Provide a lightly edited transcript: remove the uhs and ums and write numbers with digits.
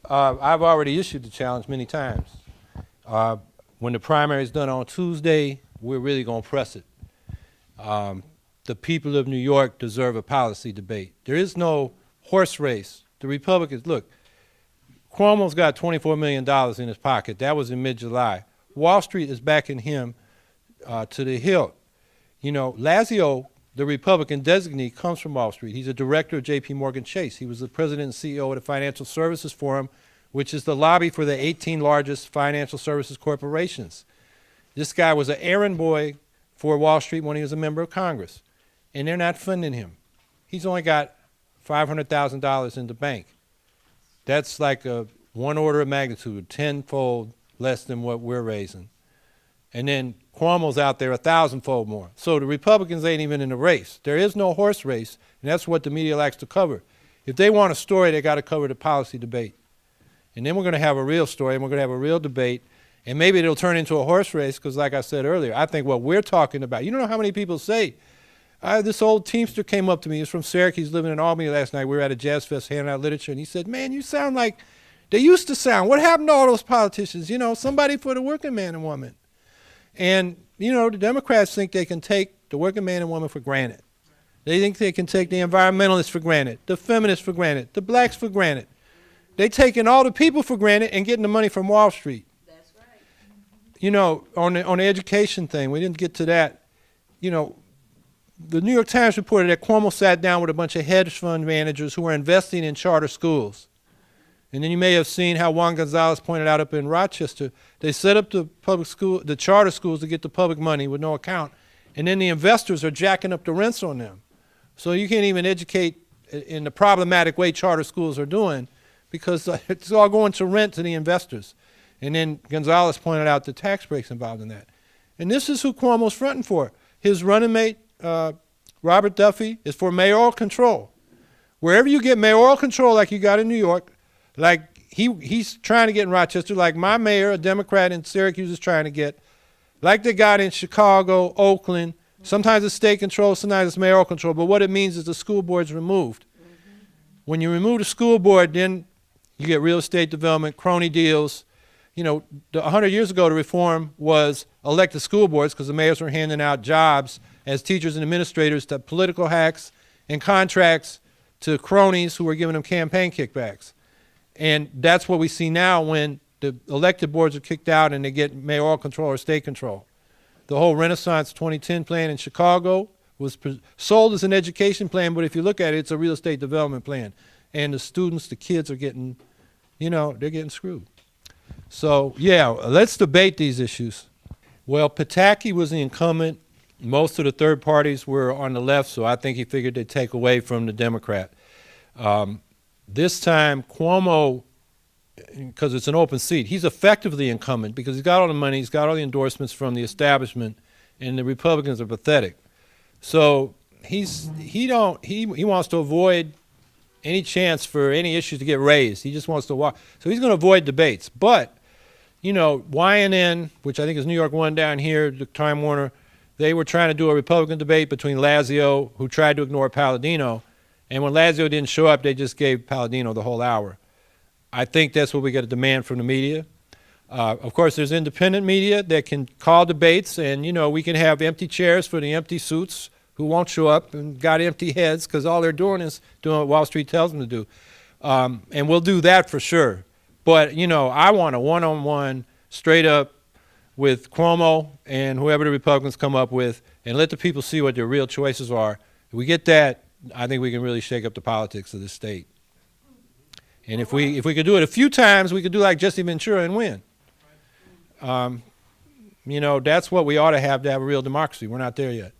I've already issued the challenge many times. When the primary is done on Tuesday, we're really going to press it. The people of New York deserve a policy debate. There is no horse race. The Republicans, look, Cuomo's got $24 million in his pocket. That was in mid-July. Wall Street is backing him to the hilt. You know, Lazio, the Republican designee, comes from Wall Street. He's a director of J.P. Morgan Chase. He was the president and CEO of the Financial Services Forum, which is the lobby for the 18 largest financial services corporations. This guy was an errand boy for Wall Street when he was a member of Congress, and they're not funding him. He's only got $500,000 in the bank. That's like a one order of magnitude, tenfold less than what we're raising. And then Cuomo's out there 1,000-fold more. So the Republicans ain't even in the race. There is no horse race, and that's what the media likes to cover. If they want a story, they got to cover the policy debate. And then we're going to have a real story, and we're going to have a real debate, and maybe it'll turn into a horse race, because like I said earlier, I think what we're talking about, you don't know how many people say, this old Teamster came up to me. He was from Syracuse, living in Albany last night. We were at a jazz fest handing out literature, and he said, man, you sound like they used to sound. What happened to all those politicians? You know, somebody for the working man and woman. And, you know, the Democrats think they can take the working man and woman for granted. They think they can take the environmentalists for granted, the feminists for granted, the blacks for granted. They taking all the people for granted and getting the money from Wall Street. That's right. You know, on the education thing, we didn't get to that. You know, the New York Times reported that Cuomo sat down with a bunch of hedge fund managers who were investing in charter schools. And then you may have seen how Juan Gonzalez pointed out up in Rochester. They set up the public school, the charter schools to get the public money with no account. And then the investors are jacking up the rents on them. So you can't even educate in the problematic way charter schools are doing, because it's all going to rent to the investors. And then Gonzalez pointed out the tax breaks involved in that. And this is who Cuomo's fronting for. His running mate, Robert Duffy, is for mayoral control. Wherever you get mayoral control like you got in New York, like he's trying to get in Rochester, like my mayor, a Democrat in Syracuse, is trying to get, like they got in Chicago, Oakland. Sometimes it's state control, sometimes it's mayoral control, but what it means is the school board's removed. When you remove the school board, then you get real estate development, crony deals. You know, 100 years ago, the reform was elect the school boards because the mayors were handing out jobs as teachers and administrators to political hacks and contracts to cronies who were giving them campaign kickbacks. And that's what we see now when the elected boards are kicked out and they get mayoral control or state control. The whole Renaissance 2010 plan in Chicago was sold as an education plan, but if you look at it, it's a real estate development plan. And the students, the kids are getting, you know, they're getting screwed. So, yeah, let's debate these issues. Well, Pataki was the incumbent. Most of the third parties were on the left, so I think he figured they'd take away from the Democrat. This time, Cuomo, because it's an open seat, he's effectively incumbent because he's got all the money, he's got all the endorsements from the establishment, and the Republicans are pathetic. So he wants to avoid any chance for any issues to get raised. He just wants to walk. So he's going to avoid debates. But, you know, YNN, which I think is New York One down here, the Time Warner, they were trying to do a Republican debate between Lazio, who tried to ignore Palladino, and when Lazio didn't show up, they just gave Palladino the whole hour. I think that's what we got to demand from the media. Of course, there's independent media that can call debates, and, you know, we can have empty chairs for the empty suits who won't show up and got empty heads because all they're doing is doing what Wall Street tells them to do. And we'll do that for sure. But, you know, I want a one-on-one, straight up with Cuomo and whoever the Republicans come up with, and let the people see what their real choices are. If we get that, I think we can really shake up the politics of the state. And if we could do it a few times, we could do like Jesse Ventura and win. You know, that's what we ought to have a real democracy. We're not there yet.